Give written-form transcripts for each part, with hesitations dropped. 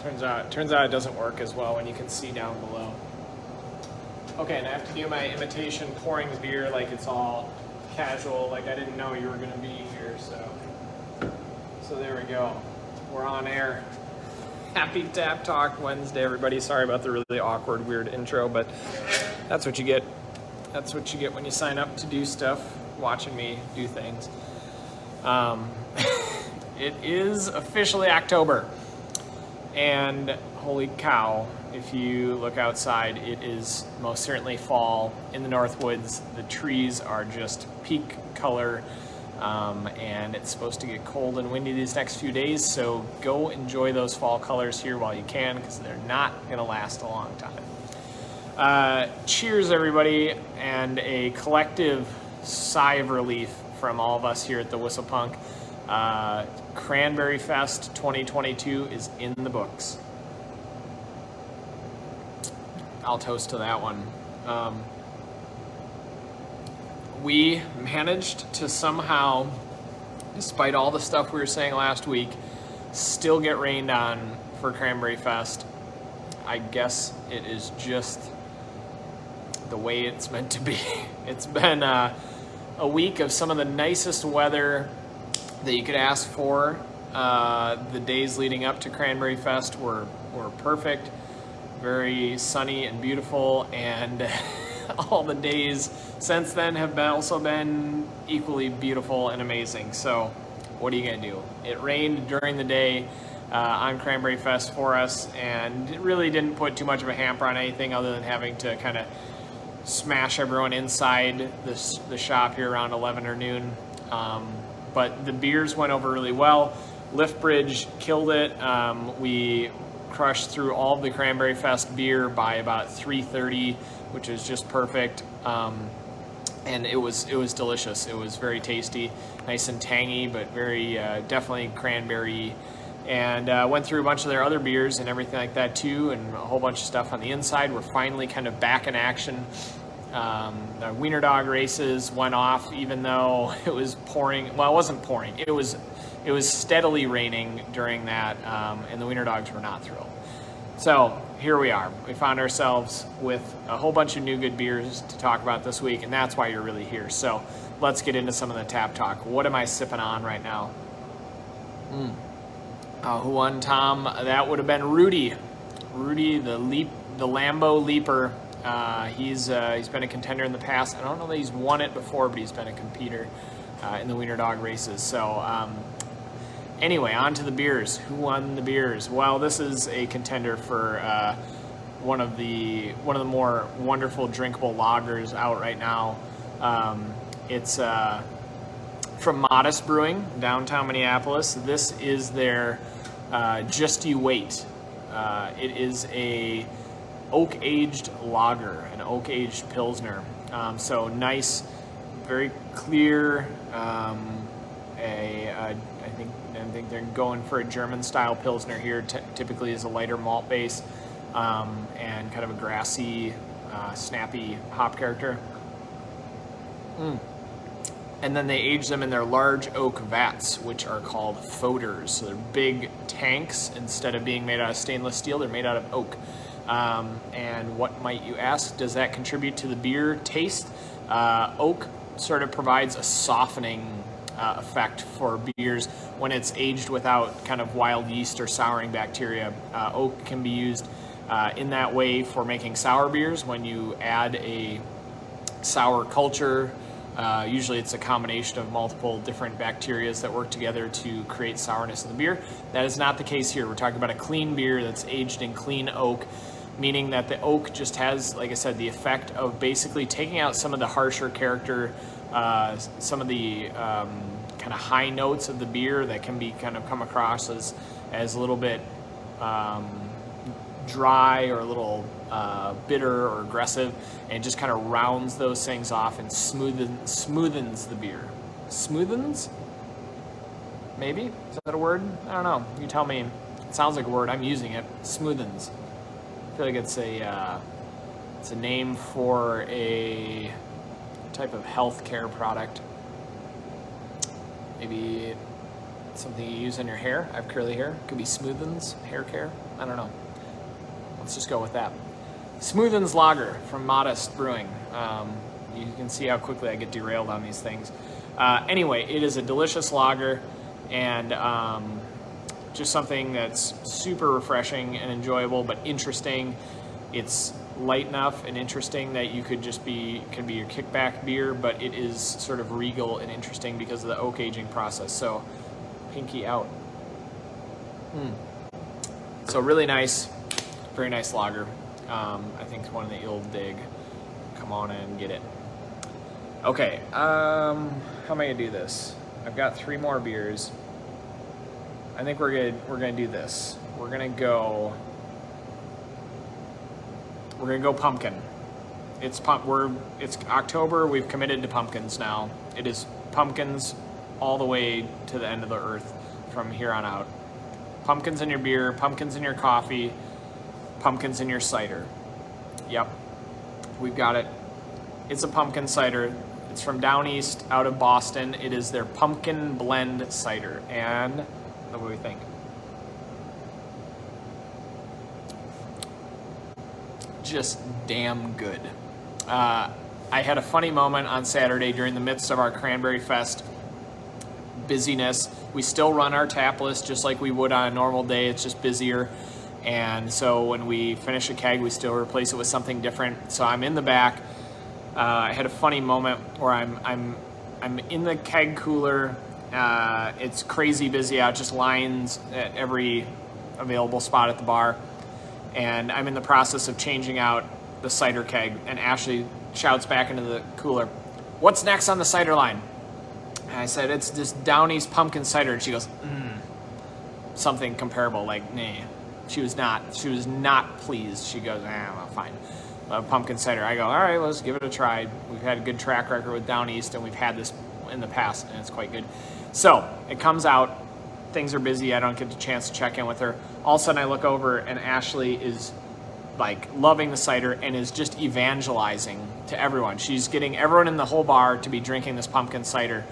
Turns out it doesn't work as well when you can see down below. Okay, and I have to do my imitation pouring beer like it's all casual, like I didn't know you were going to be here, so there we go. We're on air. Happy Tap Talk Wednesday, everybody. Sorry about the really awkward, weird intro, but that's what you get. That's what you get when you sign up to do stuff, watching me do things. It is officially October, and holy cow, if you look outside, it is most certainly fall in the Northwoods. The trees are just peak color, and it's supposed to get cold and windy these next few days, so go enjoy those fall colors here while you can, because they're not going to last a long time. Cheers, everybody, and a collective sigh of relief from all of us here at the Whistle Punk. Cranberry Fest 2022 is in the books. I'll toast to that one. We managed to somehow, despite all the stuff we were saying last week, still get rained on for Cranberry Fest. I guess it is just the way it's meant to be. It's been a week of some of the nicest weather that you could ask for. The days leading up to Cranberry Fest were perfect, very sunny and beautiful, and all the days since then have also been equally beautiful and amazing. So what are you gonna do? It rained during the day on Cranberry Fest for us, and it really didn't put too much of a hamper on anything other than having to kind of smash everyone inside the shop here around 11 or noon. But the beers went over really well. Lift Bridge killed it. We crushed through all of the Cranberry Fest beer by about 3:30, which is just perfect. And it was delicious. It was very tasty, nice and tangy, but very definitely cranberry. And went through a bunch of their other beers and everything like that too, and a whole bunch of stuff on the inside. We're finally kind of back in action. The Wiener Dog races went off, even though it was pouring. Well, it wasn't pouring. It was steadily raining during that, and the Wiener Dogs were not thrilled. So here we are. We found ourselves with a whole bunch of new good beers to talk about this week, and that's why you're really here. So let's get into some of the tap talk. What am I sipping on right now? Who won, Tom? That would have been Rudy. Rudy, the Lambo Leaper. He's been a contender in the past. I don't know that he's won it before, but he's been a competitor in the Wiener Dog races. So anyway, on to the beers. Who won the beers? Well, this is a contender for one of the more wonderful drinkable lagers out right now. It's from Modest Brewing, downtown Minneapolis. This is their Just You Wait. It is a oak-aged lager, an oak-aged Pilsner. So nice, very clear. I think they're going for a German-style Pilsner here. Typically is a lighter malt base and kind of a grassy, snappy hop character. And then they age them in their large oak vats, which are called foeders. So they're big tanks. Instead of being made out of stainless steel, they're made out of oak. And what might you ask, does that contribute to the beer taste? Oak sort of provides a softening effect for beers when it's aged without kind of wild yeast or souring bacteria. Oak can be used in that way for making sour beers. When you add a sour culture, usually it's a combination of multiple different bacteria that work together to create sourness in the beer. That is not the case here. We're talking about a clean beer that's aged in clean oak, meaning that the oak just has, like I said, the effect of basically taking out some of the harsher character, some of the kind of high notes of the beer that can be kind of come across as a little bit dry or a little bitter or aggressive, and it just kind of rounds those things off and smoothens the beer. Smoothens? Maybe? Is that a word? I don't know. You tell me. It sounds like a word. I'm using it. Smoothens. I feel like it's a name for a type of healthcare product. Maybe something you use in your hair. I have curly hair. Could be Smoothins hair care. I don't know. Let's just go with that. Smoothins Lager from Modest Brewing. You can see how quickly I get derailed on these things. Anyway, it is a delicious lager, and just something that's super refreshing and enjoyable, but interesting. It's light enough and interesting that you could just be, can be your kickback beer, but it is sort of regal and interesting because of the oak aging process. So, pinky out. So really nice, very nice lager. I think it's one that you'll dig. Come on in and get it. Okay, how am I gonna do this? I've got 3 more beers. I think we're gonna do this. We're gonna go pumpkin. It's October. We've committed to pumpkins now. It is pumpkins all the way to the end of the earth from here on out. Pumpkins in your beer, pumpkins in your coffee, pumpkins in your cider. Yep, we've got it. It's a pumpkin cider. It's from down east, out of Boston. It is their pumpkin blend cider. And what do we think? Just damn good. I had a funny moment on Saturday during the midst of our Cranberry Fest busyness. We still run our tap list just like we would on a normal day. It's just busier. And so when we finish a keg, we still replace it with something different. So I'm in the back. I had a funny moment where I'm in the keg cooler. It's crazy busy out, just lines at every available spot at the bar. And I'm in the process of changing out the cider keg, and Ashley shouts back into the cooler, "What's next on the cider line?" And I said, "It's this Down East pumpkin cider." And she goes, something comparable, like, nah. She was not pleased. She goes, well, fine. Pumpkin cider. I go, all right, let's give it a try. We've had a good track record with Down East, and we've had this in the past, and it's quite good. So it comes out. Things are busy. I don't get the chance to check in with her. All of a sudden, I look over, and Ashley is like loving the cider and is just evangelizing to everyone. She's getting everyone in the whole bar to be drinking this pumpkin cider.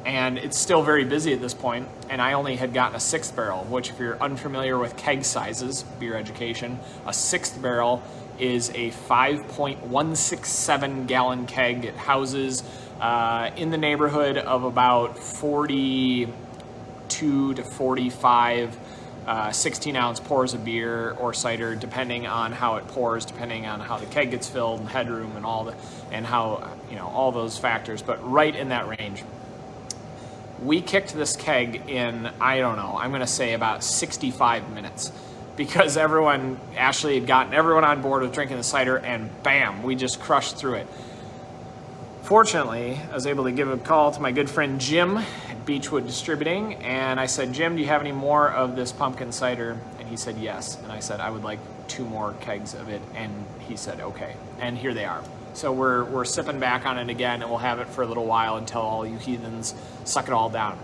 And it's still very busy at this point, and I only had gotten a 6th barrel, which, if you're unfamiliar with keg sizes, beer education, a 6th barrel is a 5.167 gallon keg. It houses in the neighborhood of about 42 to 45 16-ounce pours of beer or cider, depending on how it pours, depending on how the keg gets filled, and headroom, and all those factors, but right in that range. We kicked this keg in, I don't know, I'm going to say about 65 minutes, because Ashley had gotten everyone on board with drinking the cider, and bam, we just crushed through it. Fortunately, I was able to give a call to my good friend Jim at Beechwood Distributing, and I said, "Jim, do you have any more of this pumpkin cider?" And he said, "Yes." And I said, "I would like 2 more kegs of it." And he said, "Okay." And here they are. So we're sipping back on it again, and we'll have it for a little while until all you heathens suck it all down.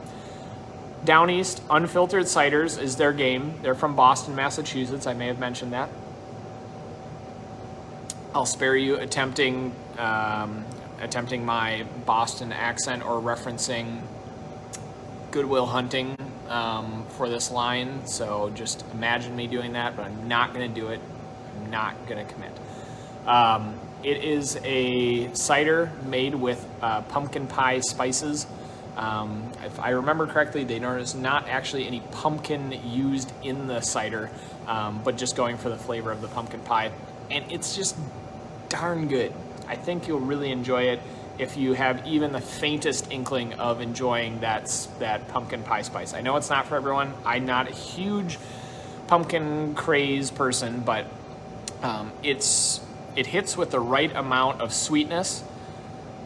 Down East Unfiltered Ciders is their game. They're from Boston, Massachusetts. I may have mentioned that. I'll spare you attempting my Boston accent or referencing Good Will Hunting for this line. So just imagine me doing that, but I'm not going to do it. I'm not going to commit. It is a cider made with pumpkin pie spices. If I remember correctly, there's not actually any pumpkin used in the cider, but just going for the flavor of the pumpkin pie. And it's just darn good. I think you'll really enjoy it if you have even the faintest inkling of enjoying that pumpkin pie spice. I know it's not for everyone. I'm not a huge pumpkin craze person, but it hits with the right amount of sweetness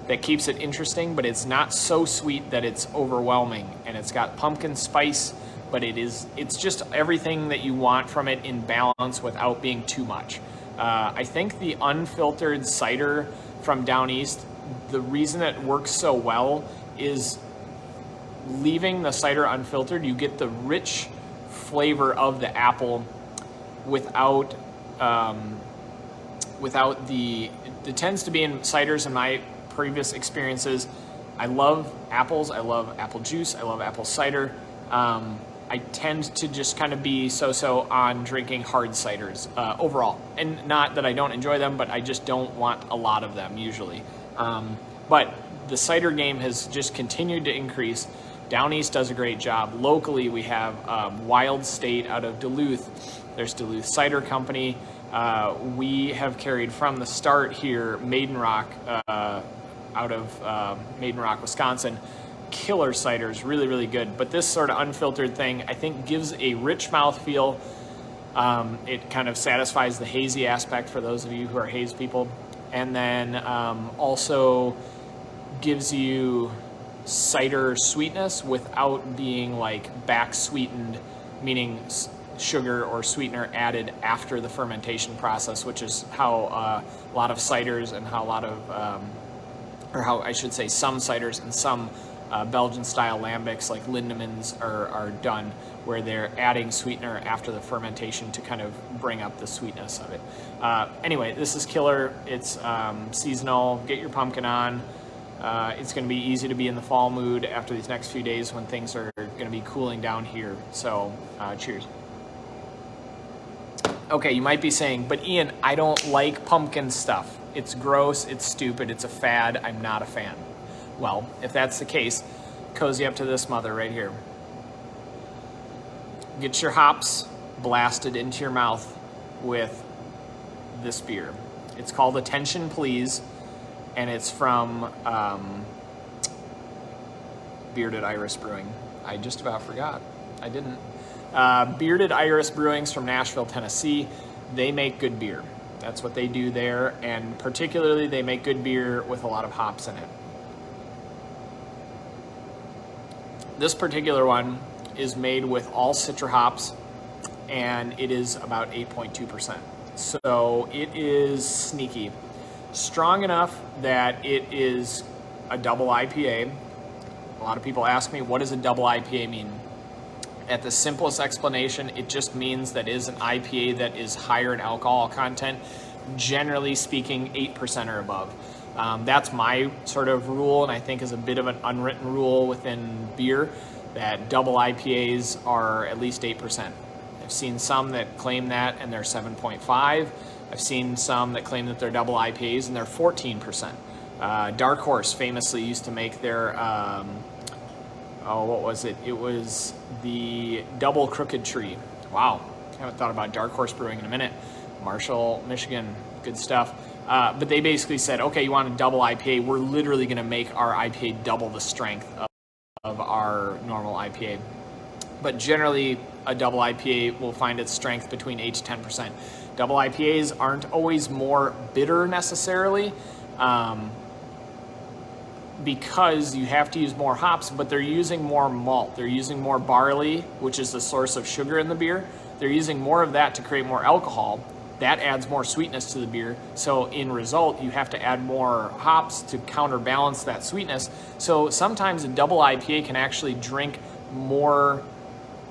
that keeps it interesting, but it's not so sweet that it's overwhelming. And it's got pumpkin spice, but it's just everything that you want from it in balance without being too much. I think the unfiltered cider from Down East, the reason it works so well is leaving the cider unfiltered, you get the rich flavor of the apple without it tends to be in ciders in my previous experiences. I love apples. I love apple juice. I love apple cider. I tend to just kind of be so-so on drinking hard ciders overall. And not that I don't enjoy them, but I just don't want a lot of them usually. But the cider game has just continued to increase. Down East does a great job. Locally, we have Wild State out of Duluth. There's Duluth Cider Company. We have carried from the start here Maiden Rock out of Maiden Rock, Wisconsin. Killer ciders, really, really good. But this sort of unfiltered thing, I think, gives a rich mouthfeel. It kind of satisfies the hazy aspect for those of you who are haze people. And then also gives you cider sweetness without being like back sweetened, meaning sugar or sweetener added after the fermentation process, which is how a lot of ciders and how a lot of, or how I should say some ciders and some Belgian style lambics like Lindemans are done, where they're adding sweetener after the fermentation to kind of bring up the sweetness of it. Anyway, this is killer. It's seasonal. Get your pumpkin on. It's going to be easy to be in the fall mood after these next few days when things are going to be cooling down here. So cheers. Okay, you might be saying, but Ian, I don't like pumpkin stuff. It's gross, it's stupid, it's a fad, I'm not a fan. Well, if that's the case, cozy up to this mother right here. Get your hops blasted into your mouth with this beer. It's called Attention Please, and it's from Bearded Iris Brewing. I just about forgot. I didn't. Bearded Iris Brewing's from Nashville, Tennessee. They make good beer. That's what they do there, and particularly they make good beer with a lot of hops in it. This particular one is made with all Citra hops, and it is about 8.2%. So it is sneaky. Strong enough that it is a double IPA. A lot of people ask me, what does a double IPA mean? At the simplest explanation, it just means that it is an IPA that is higher in alcohol content, generally speaking 8% or above. That's my sort of rule, and I think is a bit of an unwritten rule within beer, that double IPAs are at least 8%. I've seen some that claim that and they're 7.5. I've seen some that claim that they're double IPAs and they're 14%. Dark Horse famously used to make their, what was it? It was the Double Crooked Tree. Wow, I haven't thought about Dark Horse Brewing in a minute. Marshall, Michigan, good stuff. But they basically said, okay, you want a double IPA, we're literally gonna make our IPA double the strength of our normal IPA. But generally, a double IPA will find its strength between 8 to 10%. Double IPAs aren't always more bitter necessarily, because you have to use more hops, but they're using more malt. They're using more barley, which is the source of sugar in the beer. They're using more of that to create more alcohol. That adds more sweetness to the beer. So in result, you have to add more hops to counterbalance that sweetness. So sometimes a double IPA can actually drink more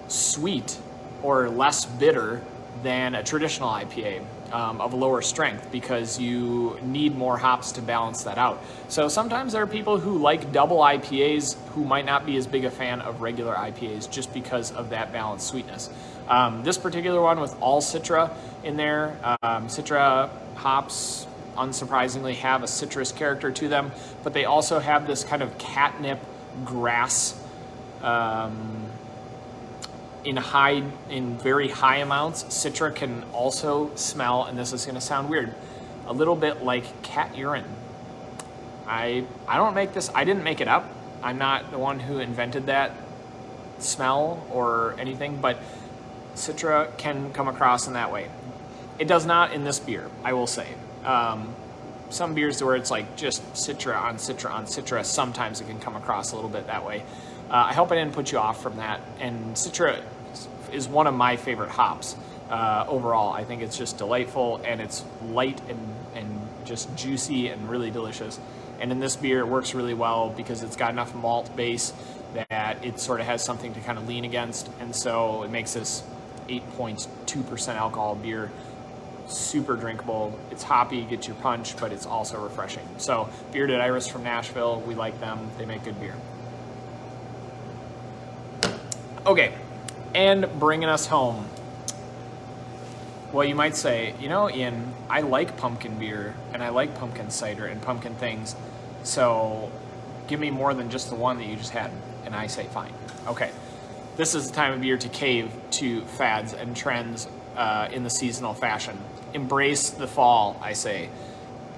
sweet or less bitter than a traditional IPA of lower strength, because you need more hops to balance that out. So sometimes there are people who like double IPAs who might not be as big a fan of regular IPAs just because of that balanced sweetness. This particular one with all Citra in there, Citra hops unsurprisingly have a citrus character to them, but they also have this kind of catnip grass in very high amounts. Citra can also smell, and this is going to sound weird, a little bit like cat urine. I don't make this, I didn't make it up. I'm not the one who invented that smell or anything, but Citra can come across in that way. It does not in this beer, I will say. Some beers where it's like just Citra on Citra on Citra, sometimes it can come across a little bit that way. I hope I didn't put you off from that. And Citra is one of my favorite hops overall. I think it's just delightful, and it's light and just juicy and really delicious. And in this beer, it works really well because it's got enough malt base that it sort of has something to kind of lean against. And so it makes this 8.2% alcohol beer super drinkable. It's hoppy, gets your punch, but it's also refreshing. So Bearded Iris from Nashville, we like them. They make good beer. Okay, and bringing us home. Well, you might say, you know, Ian, I like pumpkin beer, and I like pumpkin cider and pumpkin things, so give me more than just the one that you just had. And I say, fine. Okay, this is the time of year to cave to fads and trends in the seasonal fashion. Embrace the fall, I say.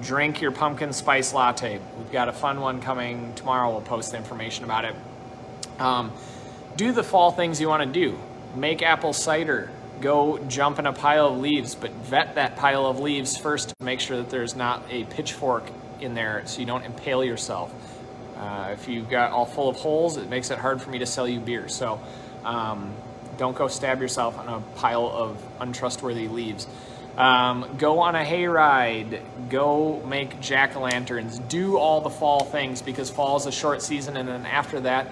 Drink your pumpkin spice latte. We've got a fun one coming tomorrow. We'll post the information about it. Do the fall things you want to do. Make apple cider. Go jump in a pile of leaves, but vet that pile of leaves first to make sure that there's not a pitchfork in there so you don't impale yourself. If you've got all full of holes, it makes it hard for me to sell you beer. So don't go stab yourself on a pile of untrustworthy leaves. Go on a hayride. Go make jack-o'-lanterns. Do all the fall things because fall is a short season, and then after that,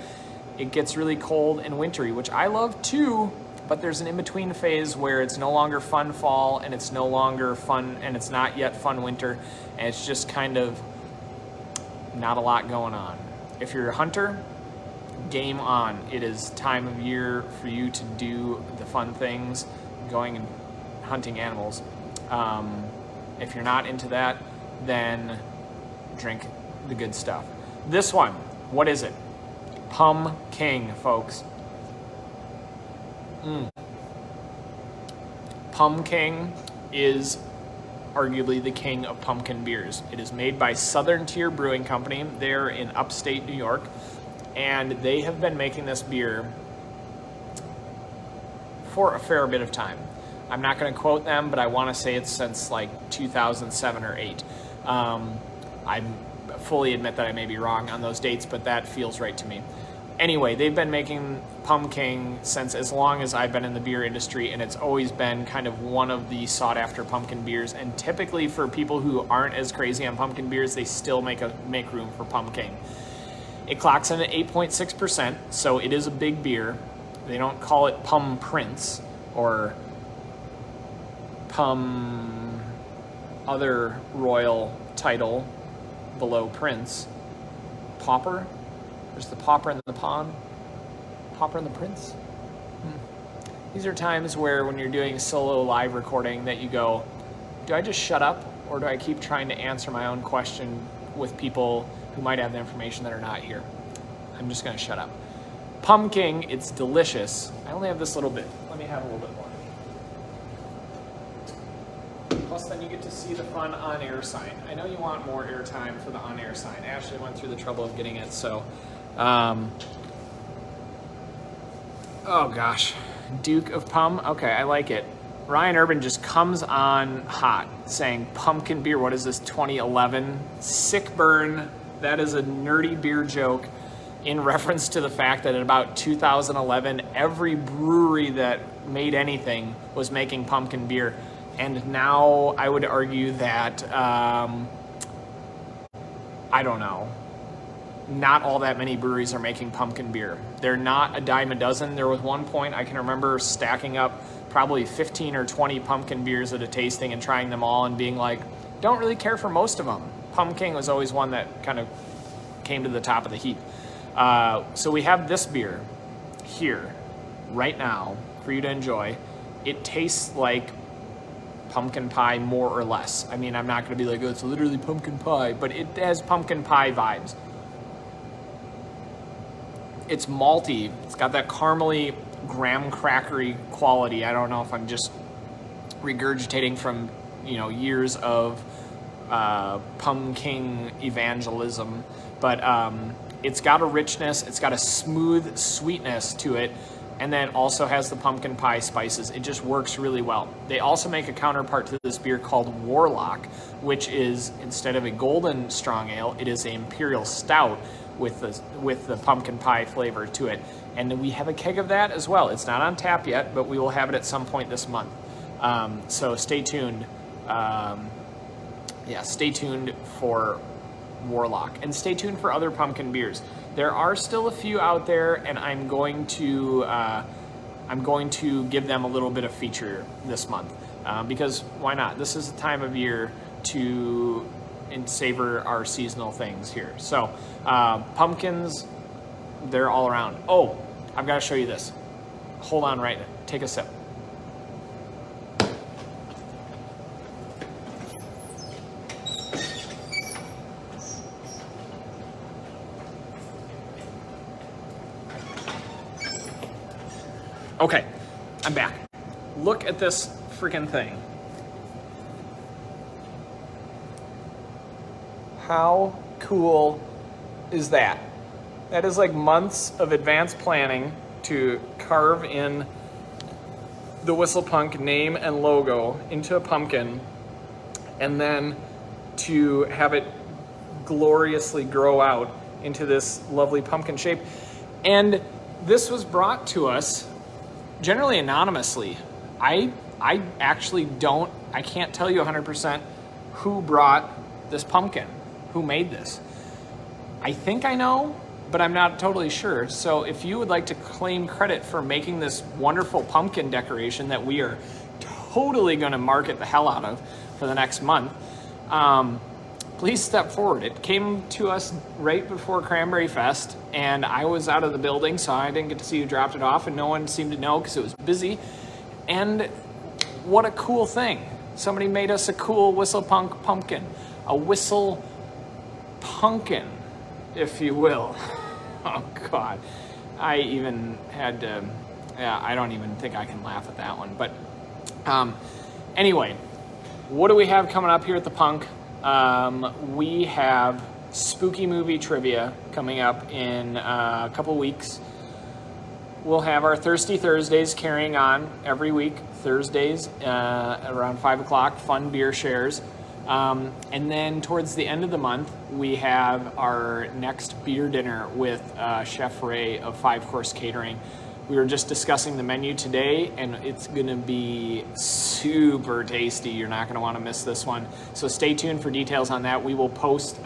it gets really cold and wintry, which I love too, but there's an in-between phase where it's no longer fun fall and it's no longer fun and it's not yet fun winter, and it's just kind of not a lot going on. If you're a hunter, game on. It is time of year for you to do the fun things, going and hunting animals. If you're not into that, then drink the good stuff. This one, what is it? Pumpkin, folks. Pumpkin is arguably the king of pumpkin beers. It is made by Southern Tier Brewing Company. They're in upstate New York, and they have been making this beer for a fair bit of time. I'm not going to quote them, but I want to say it's since like 2007 or 8. I fully admit that I may be wrong on those dates, but that feels right to me. Anyway, they've been making pumpkin since as long as I've been in the beer industry, and it's always been kind of one of the sought-after pumpkin beers. And typically for people who aren't as crazy on pumpkin beers, they still make room for pumpkin. It clocks in at 8.6%, so it is a big beer. They don't call it Pum Prince or Pum other royal title below Prince. Pauper? There's the pauper and the pawn. Pauper and the prince? These are times where when you're doing solo live recording that you go, do I just shut up or do I keep trying to answer my own question with people who might have the information that are not here? I'm just going to shut up. Pumpkin, it's delicious. I only have this little bit. Let me have a little bit more. Plus, then you get to see the fun on-air sign. I know you want more airtime for the on-air sign. Ashley went through the trouble of getting it, so... oh gosh. Duke of Pum? Okay, I like it. Ryan Urban just comes on hot, saying, pumpkin beer, what is this, 2011? Sick burn. That is a nerdy beer joke in reference to the fact that in about 2011, every brewery that made anything was making pumpkin beer. And now I would argue that, I don't know, not all that many breweries are making pumpkin beer. They're not a dime a dozen. There was one point I can remember stacking up probably 15 or 20 pumpkin beers at a tasting and trying them all and being like, don't really care for most of them. Pumpkin was always one that kind of came to the top of the heap. So we have this beer here right now for you to enjoy. It tastes like pumpkin pie more or less. I mean, I'm not going to be like, oh, it's literally pumpkin pie, but it has pumpkin pie vibes. It's malty. It's got that caramely, graham crackery quality. I don't know if I'm just regurgitating from, years of pumpkin evangelism, but it's got a richness. It's got a smooth sweetness to it, and then also has the pumpkin pie spices. It just works really well. They also make a counterpart to this beer called Warlock, which is, instead of a golden strong ale, it is an imperial stout with the pumpkin pie flavor to it. And we have a keg of that as well. It's not on tap yet, but we will have it at some point this month. So stay tuned. Stay tuned for Warlock, and stay tuned for other pumpkin beers. There are still a few out there, and I'm going to give them a little bit of feature this month because why not? This is the time of year to savor our seasonal things here. So pumpkins, they're all around. Oh, I've got to show you this. hold on right now. Take a sip. Okay, I'm back. Look at this freaking thing. How cool is that? That is like months of advanced planning to carve in the WhistlePunk name and logo into a pumpkin, and then to have it gloriously grow out into this lovely pumpkin shape. And this was brought to us generally anonymously. I actually I can't tell you 100% who brought this pumpkin, who made this. I think I know, but I'm not totally sure. So if you would like to claim credit for making this wonderful pumpkin decoration that we are totally gonna market the hell out of for the next month, please step forward. It came to us right before Cranberry Fest, and I was out of the building, so I didn't get to see who dropped it off, and no one seemed to know because it was busy. And what a cool thing. Somebody made us a cool WhistlePunk pumpkin. A whistle pumpkin, if you will. Oh, God. I even had to, I don't even think I can laugh at that one. But anyway, what do we have coming up here at the Punk? We have spooky movie trivia coming up in a couple weeks. We'll have our Thirsty Thursdays carrying on every week, Thursdays around 5 o'clock, fun beer shares. And then towards the end of the month, we have our next beer dinner with Chef Ray of 5-Course Catering. We were just discussing the menu today, and it's gonna be super tasty. You're not gonna wanna miss this one. So stay tuned for details on that. We will post,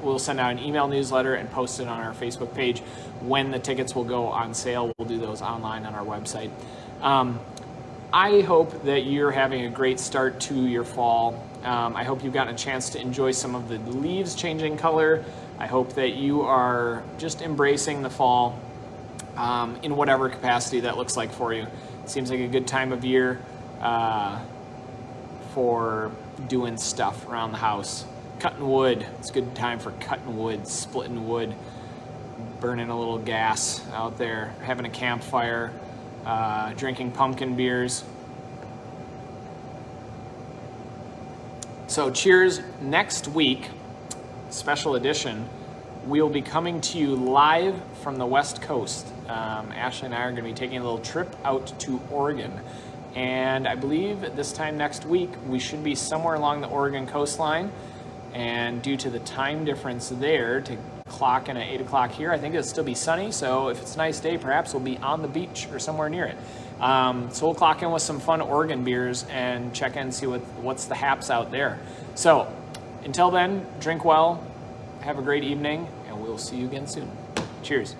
we'll send out an email newsletter and post it on our Facebook page when the tickets will go on sale. We'll do those online on our website. I hope that you're having a great start to your fall. I hope you've gotten a chance to enjoy some of the leaves changing color. I hope that you are just embracing the fall in whatever capacity that looks like for you. It seems like a good time of year for doing stuff around the house. Cutting wood. It's a good time for cutting wood, splitting wood, burning a little gas out there, having a campfire, drinking pumpkin beers. So cheers. Next week, special edition, we'll be coming to you live from the West Coast. Ashley and I are going to be taking a little trip out to Oregon. And I believe this time next week, we should be somewhere along the Oregon coastline. And due to the time difference there, to clock in at 8 o'clock here, I think it'll still be sunny. So if it's a nice day, perhaps we'll be on the beach or somewhere near it. So we'll clock in with some fun Oregon beers and check in and see what's the haps out there. So until then, drink well, have a great evening, and we'll see you again soon. Cheers.